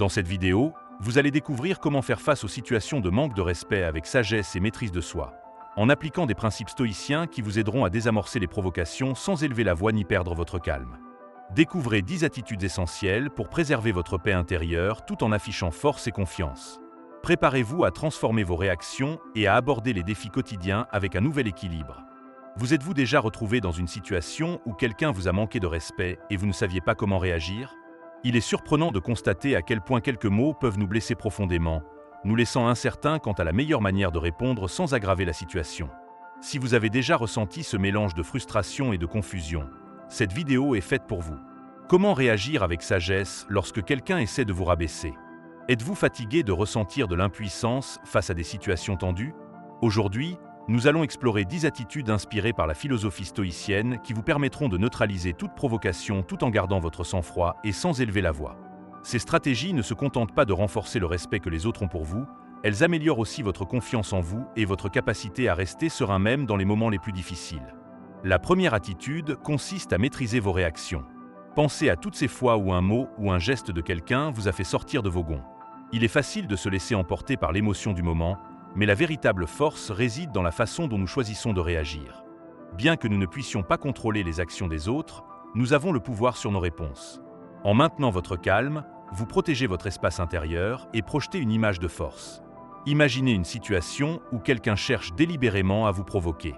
Dans cette vidéo, vous allez découvrir comment faire face aux situations de manque de respect avec sagesse et maîtrise de soi, en appliquant des principes stoïciens qui vous aideront à désamorcer les provocations sans élever la voix ni perdre votre calme. Découvrez 10 attitudes essentielles pour préserver votre paix intérieure tout en affichant force et confiance. Préparez-vous à transformer vos réactions et à aborder les défis quotidiens avec un nouvel équilibre. Vous êtes-vous déjà retrouvé dans une situation où quelqu'un vous a manqué de respect et vous ne saviez pas comment réagir? Il est surprenant de constater à quel point quelques mots peuvent nous blesser profondément, nous laissant incertains quant à la meilleure manière de répondre sans aggraver la situation. Si vous avez déjà ressenti ce mélange de frustration et de confusion, cette vidéo est faite pour vous. Comment réagir avec sagesse lorsque quelqu'un essaie de vous rabaisser? Êtes-vous fatigué de ressentir de l'impuissance face à des situations tendues? Aujourd'hui, nous allons explorer 10 attitudes inspirées par la philosophie stoïcienne qui vous permettront de neutraliser toute provocation tout en gardant votre sang-froid et sans élever la voix. Ces stratégies ne se contentent pas de renforcer le respect que les autres ont pour vous, elles améliorent aussi votre confiance en vous et votre capacité à rester serein même dans les moments les plus difficiles. La première attitude consiste à maîtriser vos réactions. Pensez à toutes ces fois où un mot ou un geste de quelqu'un vous a fait sortir de vos gonds. Il est facile de se laisser emporter par l'émotion du moment, mais la véritable force réside dans la façon dont nous choisissons de réagir. Bien que nous ne puissions pas contrôler les actions des autres, nous avons le pouvoir sur nos réponses. En maintenant votre calme, vous protégez votre espace intérieur et projetez une image de force. Imaginez une situation où quelqu'un cherche délibérément à vous provoquer.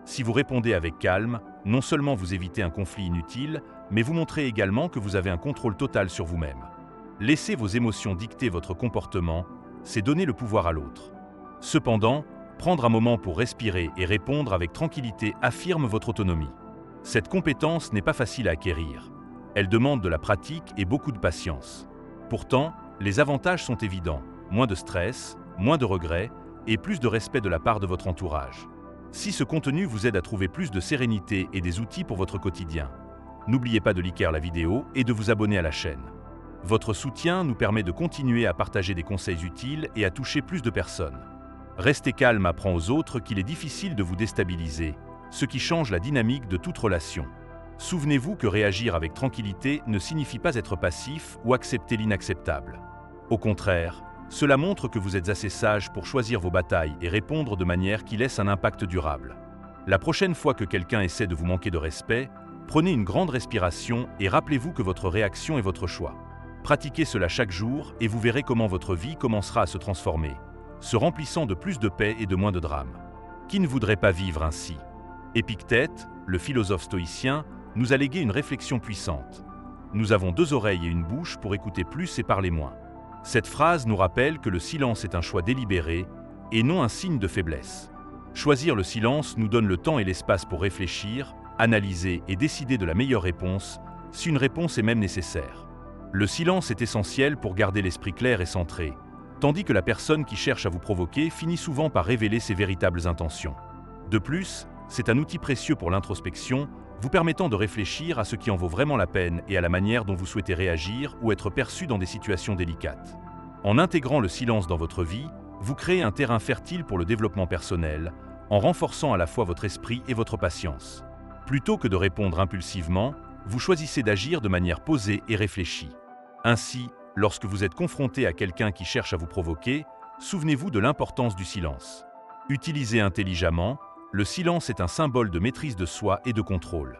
Si vous répondez avec calme, non seulement vous évitez un conflit inutile, mais vous montrez également que vous avez un contrôle total sur vous-même. Laissez vos émotions dicter votre comportement, c'est donner le pouvoir à l'autre. Cependant, prendre un moment pour respirer et répondre avec tranquillité affirme votre autonomie. Cette compétence n'est pas facile à acquérir. Elle demande de la pratique et beaucoup de patience. Pourtant, les avantages sont évidents. Moins de stress, moins de regrets et plus de respect de la part de votre entourage. Si ce contenu vous aide à trouver plus de sérénité et des outils pour votre quotidien, n'oubliez pas de liker la vidéo et de vous abonner à la chaîne. Votre soutien nous permet de continuer à partager des conseils utiles et à toucher plus de personnes. Rester calme apprend aux autres qu'il est difficile de vous déstabiliser, ce qui change la dynamique de toute relation. Souvenez-vous que réagir avec tranquillité ne signifie pas être passif ou accepter l'inacceptable. Au contraire, cela montre que vous êtes assez sage pour choisir vos batailles et répondre de manière qui laisse un impact durable. La prochaine fois que quelqu'un essaie de vous manquer de respect, prenez une grande respiration et rappelez-vous que votre réaction est votre choix. Pratiquez cela chaque jour et vous verrez comment votre vie commencera à se transformer, se remplissant de plus de paix et de moins de drames. Qui ne voudrait pas vivre ainsi? Épictète, le philosophe stoïcien, nous a légué une réflexion puissante. Nous avons 2 oreilles et une bouche pour écouter plus et parler moins. Cette phrase nous rappelle que le silence est un choix délibéré et non un signe de faiblesse. Choisir le silence nous donne le temps et l'espace pour réfléchir, analyser et décider de la meilleure réponse, si une réponse est même nécessaire. Le silence est essentiel pour garder l'esprit clair et centré, tandis que la personne qui cherche à vous provoquer finit souvent par révéler ses véritables intentions. De plus, c'est un outil précieux pour l'introspection, vous permettant de réfléchir à ce qui en vaut vraiment la peine et à la manière dont vous souhaitez réagir ou être perçu dans des situations délicates. En intégrant le silence dans votre vie, vous créez un terrain fertile pour le développement personnel, en renforçant à la fois votre esprit et votre patience. Plutôt que de répondre impulsivement, vous choisissez d'agir de manière posée et réfléchie. Ainsi, lorsque vous êtes confronté à quelqu'un qui cherche à vous provoquer, souvenez-vous de l'importance du silence. Utilisé intelligemment, le silence est un symbole de maîtrise de soi et de contrôle.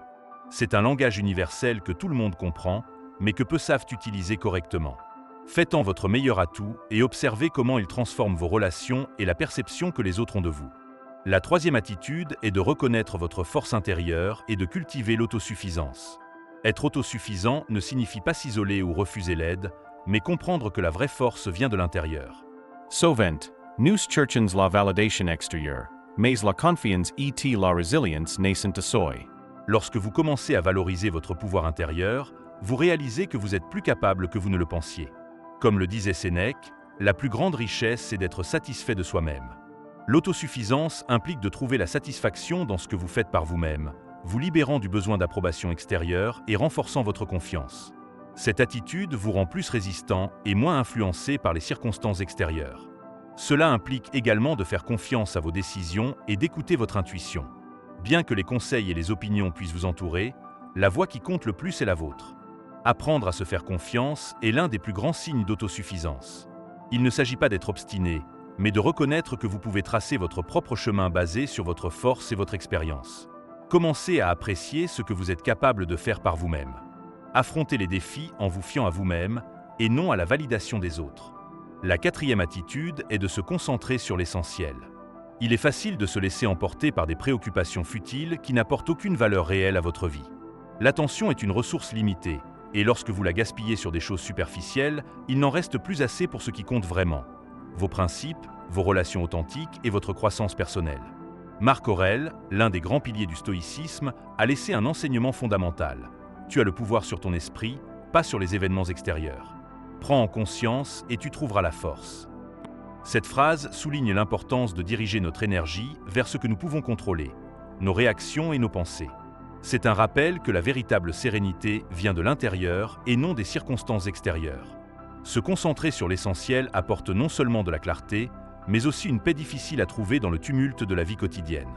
C'est un langage universel que tout le monde comprend, mais que peu savent utiliser correctement. Faites-en votre meilleur atout et observez comment il transforme vos relations et la perception que les autres ont de vous. La troisième attitude est de reconnaître votre force intérieure et de cultiver l'autosuffisance. Être autosuffisant ne signifie pas s'isoler ou refuser l'aide, mais comprendre que la vraie force vient de l'intérieur. Sovent, nous cherchons la validation extérieure, mais la confiance est la résilience naissante soy. Lorsque vous commencez à valoriser votre pouvoir intérieur, vous réalisez que vous êtes plus capable que vous ne le pensiez. Comme le disait Sénèque, la plus grande richesse, c'est d'être satisfait de soi-même. L'autosuffisance implique de trouver la satisfaction dans ce que vous faites par vous-même, vous libérant du besoin d'approbation extérieure et renforçant votre confiance. Cette attitude vous rend plus résistant et moins influencé par les circonstances extérieures. Cela implique également de faire confiance à vos décisions et d'écouter votre intuition. Bien que les conseils et les opinions puissent vous entourer, la voix qui compte le plus est la vôtre. Apprendre à se faire confiance est l'un des plus grands signes d'autosuffisance. Il ne s'agit pas d'être obstiné, mais de reconnaître que vous pouvez tracer votre propre chemin basé sur votre force et votre expérience. Commencez à apprécier ce que vous êtes capable de faire par vous-même. Affrontez les défis en vous fiant à vous-même et non à la validation des autres. La quatrième attitude est de se concentrer sur l'essentiel. Il est facile de se laisser emporter par des préoccupations futiles qui n'apportent aucune valeur réelle à votre vie. L'attention est une ressource limitée, et lorsque vous la gaspillez sur des choses superficielles, il n'en reste plus assez pour ce qui compte vraiment: vos principes, vos relations authentiques et votre croissance personnelle. Marc Aurèle, l'un des grands piliers du stoïcisme, a laissé un enseignement fondamental. Tu as le pouvoir sur ton esprit, pas sur les événements extérieurs. Prends en conscience et tu trouveras la force. Cette phrase souligne l'importance de diriger notre énergie vers ce que nous pouvons contrôler, nos réactions et nos pensées. C'est un rappel que la véritable sérénité vient de l'intérieur et non des circonstances extérieures. Se concentrer sur l'essentiel apporte non seulement de la clarté, mais aussi une paix difficile à trouver dans le tumulte de la vie quotidienne.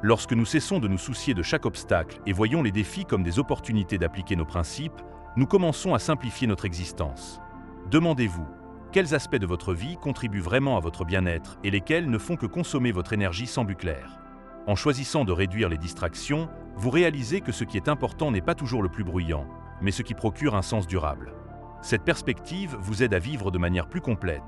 Lorsque nous cessons de nous soucier de chaque obstacle et voyons les défis comme des opportunités d'appliquer nos principes, nous commençons à simplifier notre existence. Demandez-vous, quels aspects de votre vie contribuent vraiment à votre bien-être et lesquels ne font que consommer votre énergie sans but clair? En choisissant de réduire les distractions, vous réalisez que ce qui est important n'est pas toujours le plus bruyant, mais ce qui procure un sens durable. Cette perspective vous aide à vivre de manière plus complète,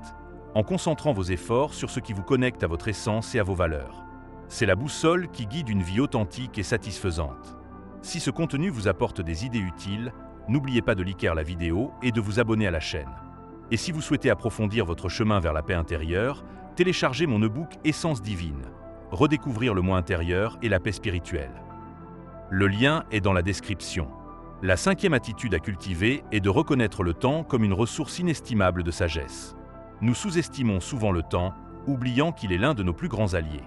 en concentrant vos efforts sur ce qui vous connecte à votre essence et à vos valeurs. C'est la boussole qui guide une vie authentique et satisfaisante. Si ce contenu vous apporte des idées utiles, n'oubliez pas de liker la vidéo et de vous abonner à la chaîne. Et si vous souhaitez approfondir votre chemin vers la paix intérieure, téléchargez mon e-book Essence divine, redécouvrir le moi intérieur et la paix spirituelle. Le lien est dans la description. La cinquième attitude à cultiver est de reconnaître le temps comme une ressource inestimable de sagesse. Nous sous-estimons souvent le temps, oubliant qu'il est l'un de nos plus grands alliés.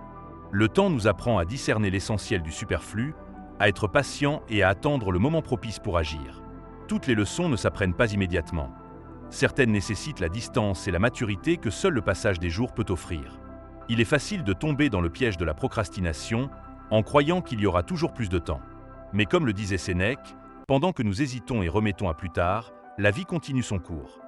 Le temps nous apprend à discerner l'essentiel du superflu, à être patient et à attendre le moment propice pour agir. Toutes les leçons ne s'apprennent pas immédiatement. Certaines nécessitent la distance et la maturité que seul le passage des jours peut offrir. Il est facile de tomber dans le piège de la procrastination en croyant qu'il y aura toujours plus de temps. Mais comme le disait Sénèque, pendant que nous hésitons et remettons à plus tard, la vie continue son cours.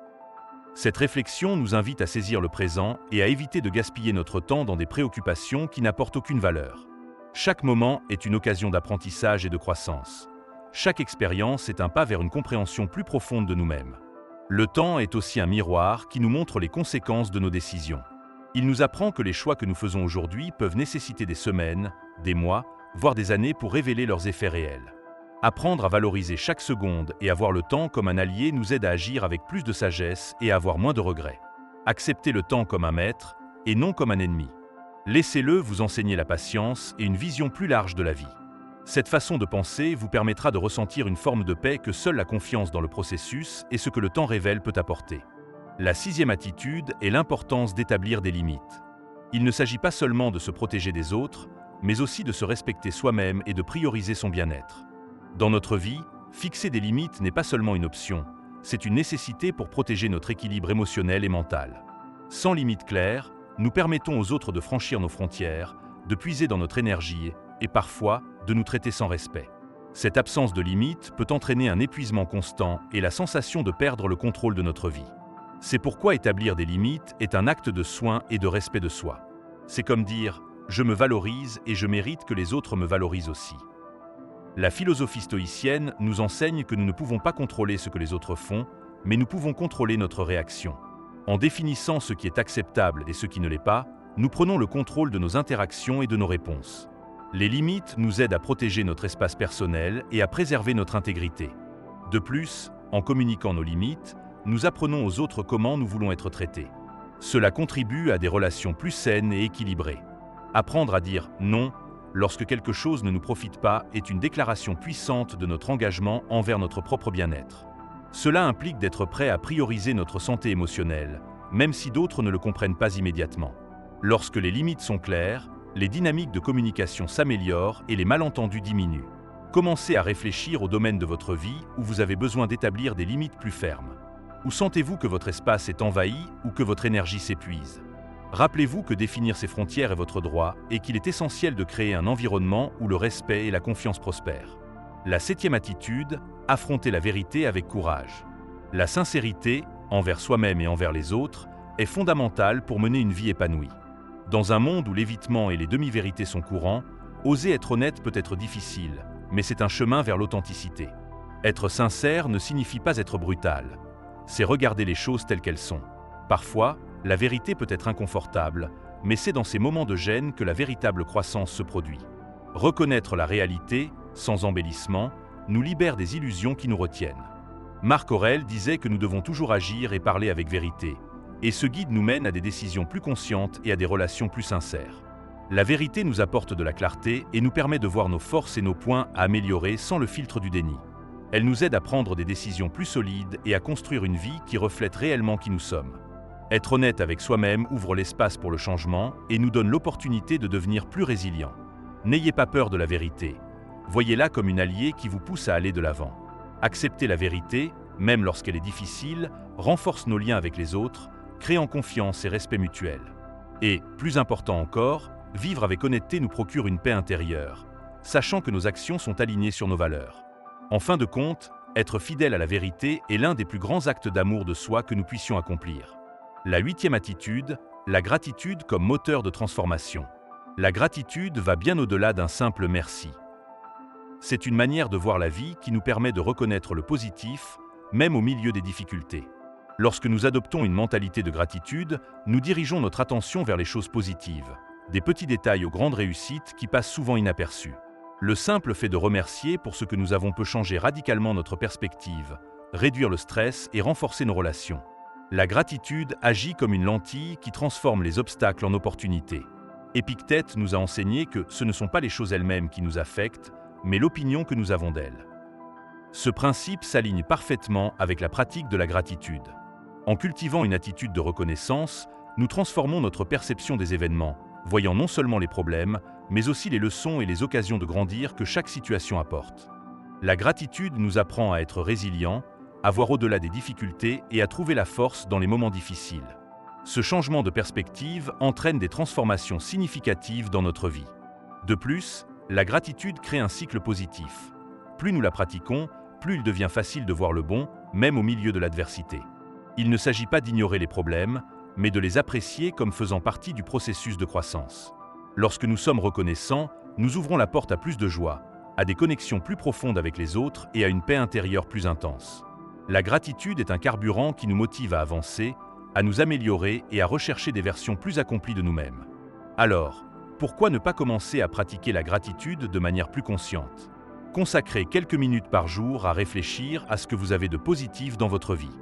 Cette réflexion nous invite à saisir le présent et à éviter de gaspiller notre temps dans des préoccupations qui n'apportent aucune valeur. Chaque moment est une occasion d'apprentissage et de croissance. Chaque expérience est un pas vers une compréhension plus profonde de nous-mêmes. Le temps est aussi un miroir qui nous montre les conséquences de nos décisions. Il nous apprend que les choix que nous faisons aujourd'hui peuvent nécessiter des semaines, des mois, voire des années pour révéler leurs effets réels. Apprendre à valoriser chaque seconde et à voir le temps comme un allié nous aide à agir avec plus de sagesse et à avoir moins de regrets. Acceptez le temps comme un maître et non comme un ennemi. Laissez-le vous enseigner la patience et une vision plus large de la vie. Cette façon de penser vous permettra de ressentir une forme de paix que seule la confiance dans le processus et ce que le temps révèle peut apporter. La sixième attitude est l'importance d'établir des limites. Il ne s'agit pas seulement de se protéger des autres, mais aussi de se respecter soi-même et de prioriser son bien-être. Dans notre vie, fixer des limites n'est pas seulement une option, c'est une nécessité pour protéger notre équilibre émotionnel et mental. Sans limites claires, nous permettons aux autres de franchir nos frontières, de puiser dans notre énergie et parfois de nous traiter sans respect. Cette absence de limites peut entraîner un épuisement constant et la sensation de perdre le contrôle de notre vie. C'est pourquoi établir des limites est un acte de soin et de respect de soi. C'est comme dire « je me valorise et je mérite que les autres me valorisent aussi ». La philosophie stoïcienne nous enseigne que nous ne pouvons pas contrôler ce que les autres font, mais nous pouvons contrôler notre réaction. En définissant ce qui est acceptable et ce qui ne l'est pas, nous prenons le contrôle de nos interactions et de nos réponses. Les limites nous aident à protéger notre espace personnel et à préserver notre intégrité. De plus, en communiquant nos limites, nous apprenons aux autres comment nous voulons être traités. Cela contribue à des relations plus saines et équilibrées. Apprendre à dire « non » lorsque quelque chose ne nous profite pas est une déclaration puissante de notre engagement envers notre propre bien-être. Cela implique d'être prêt à prioriser notre santé émotionnelle, même si d'autres ne le comprennent pas immédiatement. Lorsque les limites sont claires, les dynamiques de communication s'améliorent et les malentendus diminuent. Commencez à réfléchir au domaine de votre vie où vous avez besoin d'établir des limites plus fermes. Où sentez-vous que votre espace est envahi ou que votre énergie s'épuise? Rappelez-vous que définir ces frontières est votre droit et qu'il est essentiel de créer un environnement où le respect et la confiance prospèrent. La 7e attitude, affronter la vérité avec courage. La sincérité, envers soi-même et envers les autres, est fondamentale pour mener une vie épanouie. Dans un monde où l'évitement et les demi-vérités sont courants, oser être honnête peut être difficile, mais c'est un chemin vers l'authenticité. Être sincère ne signifie pas être brutal. C'est regarder les choses telles qu'elles sont. Parfois, la vérité peut être inconfortable, mais c'est dans ces moments de gêne que la véritable croissance se produit. Reconnaître la réalité, sans embellissement, nous libère des illusions qui nous retiennent. Marc Aurèle disait que nous devons toujours agir et parler avec vérité, et ce guide nous mène à des décisions plus conscientes et à des relations plus sincères. La vérité nous apporte de la clarté et nous permet de voir nos forces et nos points à améliorer sans le filtre du déni. Elle nous aide à prendre des décisions plus solides et à construire une vie qui reflète réellement qui nous sommes. Être honnête avec soi-même ouvre l'espace pour le changement et nous donne l'opportunité de devenir plus résilient. N'ayez pas peur de la vérité. Voyez-la comme une alliée qui vous pousse à aller de l'avant. Accepter la vérité, même lorsqu'elle est difficile, renforce nos liens avec les autres, créant confiance et respect mutuel. Et, plus important encore, vivre avec honnêteté nous procure une paix intérieure, sachant que nos actions sont alignées sur nos valeurs. En fin de compte, être fidèle à la vérité est l'un des plus grands actes d'amour de soi que nous puissions accomplir. La 8e attitude, la gratitude comme moteur de transformation. La gratitude va bien au-delà d'un simple merci. C'est une manière de voir la vie qui nous permet de reconnaître le positif, même au milieu des difficultés. Lorsque nous adoptons une mentalité de gratitude, nous dirigeons notre attention vers les choses positives, des petits détails aux grandes réussites qui passent souvent inaperçus. Le simple fait de remercier pour ce que nous avons peut changer radicalement notre perspective, réduire le stress et renforcer nos relations. La gratitude agit comme une lentille qui transforme les obstacles en opportunités. Épictète nous a enseigné que ce ne sont pas les choses elles-mêmes qui nous affectent, mais l'opinion que nous avons d'elles. Ce principe s'aligne parfaitement avec la pratique de la gratitude. En cultivant une attitude de reconnaissance, nous transformons notre perception des événements, voyant non seulement les problèmes, mais aussi les leçons et les occasions de grandir que chaque situation apporte. La gratitude nous apprend à être résilients, à voir au-delà des difficultés et à trouver la force dans les moments difficiles. Ce changement de perspective entraîne des transformations significatives dans notre vie. De plus, la gratitude crée un cycle positif. Plus nous la pratiquons, plus il devient facile de voir le bon, même au milieu de l'adversité. Il ne s'agit pas d'ignorer les problèmes, mais de les apprécier comme faisant partie du processus de croissance. Lorsque nous sommes reconnaissants, nous ouvrons la porte à plus de joie, à des connexions plus profondes avec les autres et à une paix intérieure plus intense. La gratitude est un carburant qui nous motive à avancer, à nous améliorer et à rechercher des versions plus accomplies de nous-mêmes. Alors, pourquoi ne pas commencer à pratiquer la gratitude de manière plus consciente? Consacrez quelques minutes par jour à réfléchir à ce que vous avez de positif dans votre vie.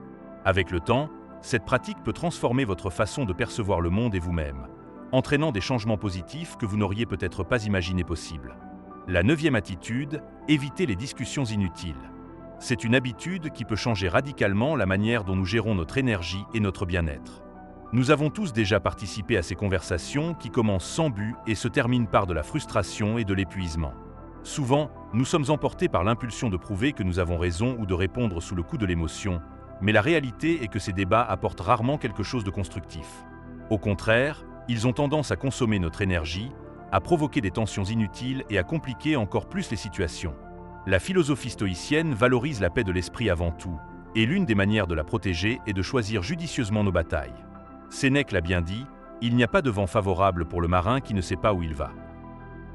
Avec le temps, cette pratique peut transformer votre façon de percevoir le monde et vous-même, entraînant des changements positifs que vous n'auriez peut-être pas imaginé possibles. La 9e attitude, éviter les discussions inutiles. C'est une habitude qui peut changer radicalement la manière dont nous gérons notre énergie et notre bien-être. Nous avons tous déjà participé à ces conversations qui commencent sans but et se terminent par de la frustration et de l'épuisement. Souvent, nous sommes emportés par l'impulsion de prouver que nous avons raison ou de répondre sous le coup de l'émotion, mais la réalité est que ces débats apportent rarement quelque chose de constructif. Au contraire, ils ont tendance à consommer notre énergie, à provoquer des tensions inutiles et à compliquer encore plus les situations. La philosophie stoïcienne valorise la paix de l'esprit avant tout, et l'une des manières de la protéger est de choisir judicieusement nos batailles. Sénèque l'a bien dit, il n'y a pas de vent favorable pour le marin qui ne sait pas où il va.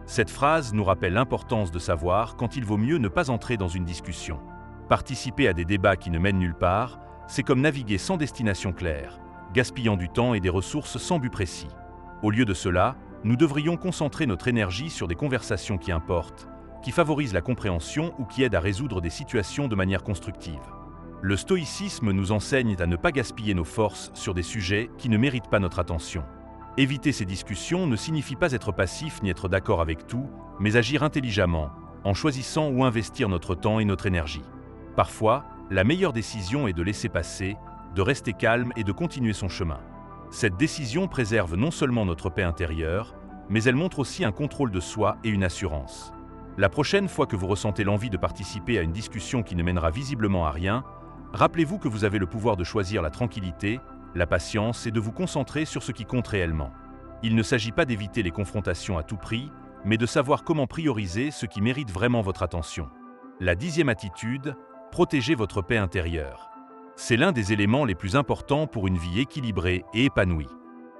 Cette phrase nous rappelle l'importance de savoir quand il vaut mieux ne pas entrer dans une discussion. Participer à des débats qui ne mènent nulle part, c'est comme naviguer sans destination claire, gaspillant du temps et des ressources sans but précis. Au lieu de cela, nous devrions concentrer notre énergie sur des conversations qui importent, qui favorisent la compréhension ou qui aident à résoudre des situations de manière constructive. Le stoïcisme nous enseigne à ne pas gaspiller nos forces sur des sujets qui ne méritent pas notre attention. Éviter ces discussions ne signifie pas être passif ni être d'accord avec tout, mais agir intelligemment, en choisissant où investir notre temps et notre énergie. Parfois, la meilleure décision est de laisser passer, de rester calme et de continuer son chemin. Cette décision préserve non seulement notre paix intérieure, mais elle montre aussi un contrôle de soi et une assurance. La prochaine fois que vous ressentez l'envie de participer à une discussion qui ne mènera visiblement à rien, rappelez-vous que vous avez le pouvoir de choisir la tranquillité, la patience et de vous concentrer sur ce qui compte réellement. Il ne s'agit pas d'éviter les confrontations à tout prix, mais de savoir comment prioriser ce qui mérite vraiment votre attention. La 10e attitude, protégez votre paix intérieure. C'est l'un des éléments les plus importants pour une vie équilibrée et épanouie.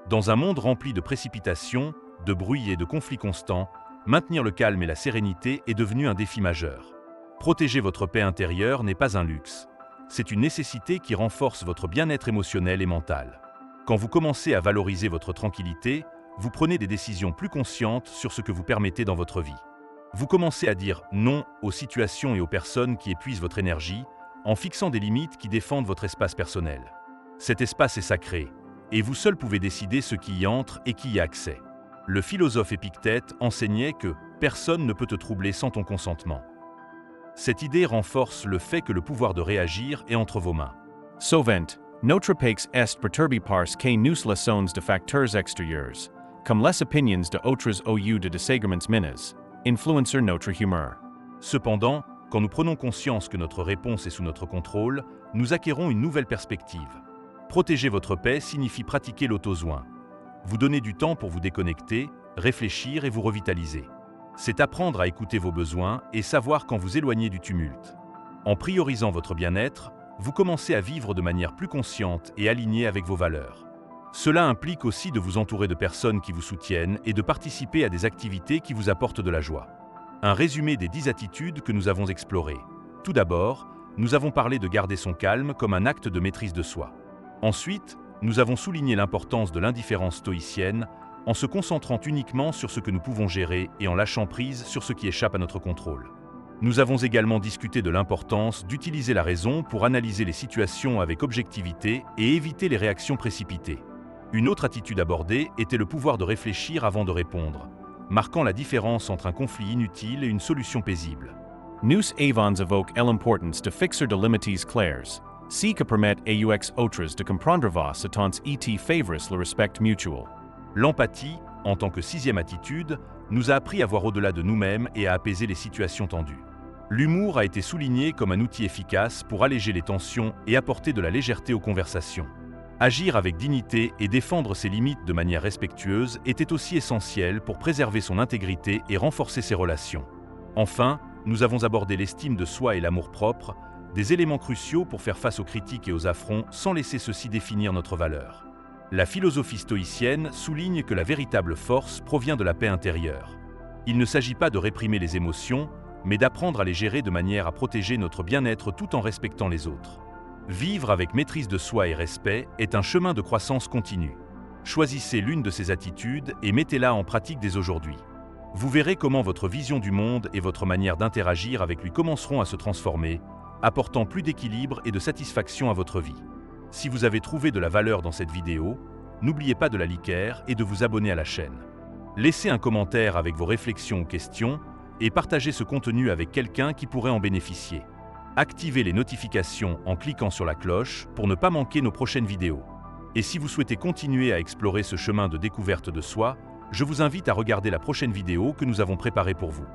Dans un monde rempli de précipitations, de bruit et de conflits constants, maintenir le calme et la sérénité est devenu un défi majeur. Protéger votre paix intérieure n'est pas un luxe. C'est une nécessité qui renforce votre bien-être émotionnel et mental. Quand vous commencez à valoriser votre tranquillité, vous prenez des décisions plus conscientes sur ce que vous permettez dans votre vie. Vous commencez à dire non aux situations et aux personnes qui épuisent votre énergie, en fixant des limites qui défendent votre espace personnel. Cet espace est sacré, et vous seul pouvez décider ce qui y entre et qui y a accès. Le philosophe Épictète enseignait que « personne ne peut te troubler sans ton consentement ». Cette idée renforce le fait que le pouvoir de réagir est entre vos mains. Sovent, notre pax est perturbi parce que nous laissons de facteurs extérieurs, comme les opinions de autres au lieu de désagréments mineurs, influencer notre humeur. Cependant, quand nous prenons conscience que notre réponse est sous notre contrôle, nous acquérons une nouvelle perspective. Protéger votre paix signifie pratiquer l'auto-soin. Vous donner du temps pour vous déconnecter, réfléchir et vous revitaliser. C'est apprendre à écouter vos besoins et savoir quand vous éloigner du tumulte. En priorisant votre bien-être, vous commencez à vivre de manière plus consciente et alignée avec vos valeurs. Cela implique aussi de vous entourer de personnes qui vous soutiennent et de participer à des activités qui vous apportent de la joie. Un résumé des 10 attitudes que nous avons explorées. Tout d'abord, nous avons parlé de garder son calme comme un acte de maîtrise de soi. Ensuite, nous avons souligné l'importance de l'indifférence stoïcienne en se concentrant uniquement sur ce que nous pouvons gérer et en lâchant prise sur ce qui échappe à notre contrôle. Nous avons également discuté de l'importance d'utiliser la raison pour analyser les situations avec objectivité et éviter les réactions précipitées. Une autre attitude abordée était le pouvoir de réfléchir avant de répondre, marquant la différence entre un conflit inutile et une solution paisible. Nous avons évoqué l'importance de fixer de limites claires, ce qui permet aux autres de comprendre vos attentes et favorise le respect mutuel. L'empathie, en tant que 6e attitude, nous a appris à voir au-delà de nous-mêmes et à apaiser les situations tendues. L'humour a été souligné comme un outil efficace pour alléger les tensions et apporter de la légèreté aux conversations. Agir avec dignité et défendre ses limites de manière respectueuse était aussi essentiel pour préserver son intégrité et renforcer ses relations. Enfin, nous avons abordé l'estime de soi et l'amour-propre, des éléments cruciaux pour faire face aux critiques et aux affronts sans laisser ceux-ci définir notre valeur. La philosophie stoïcienne souligne que la véritable force provient de la paix intérieure. Il ne s'agit pas de réprimer les émotions, mais d'apprendre à les gérer de manière à protéger notre bien-être tout en respectant les autres. Vivre avec maîtrise de soi et respect est un chemin de croissance continue. Choisissez l'une de ces attitudes et mettez-la en pratique dès aujourd'hui. Vous verrez comment votre vision du monde et votre manière d'interagir avec lui commenceront à se transformer, apportant plus d'équilibre et de satisfaction à votre vie. Si vous avez trouvé de la valeur dans cette vidéo, n'oubliez pas de la liker et de vous abonner à la chaîne. Laissez un commentaire avec vos réflexions ou questions et partagez ce contenu avec quelqu'un qui pourrait en bénéficier. Activez les notifications en cliquant sur la cloche pour ne pas manquer nos prochaines vidéos. Et si vous souhaitez continuer à explorer ce chemin de découverte de soi, je vous invite à regarder la prochaine vidéo que nous avons préparée pour vous.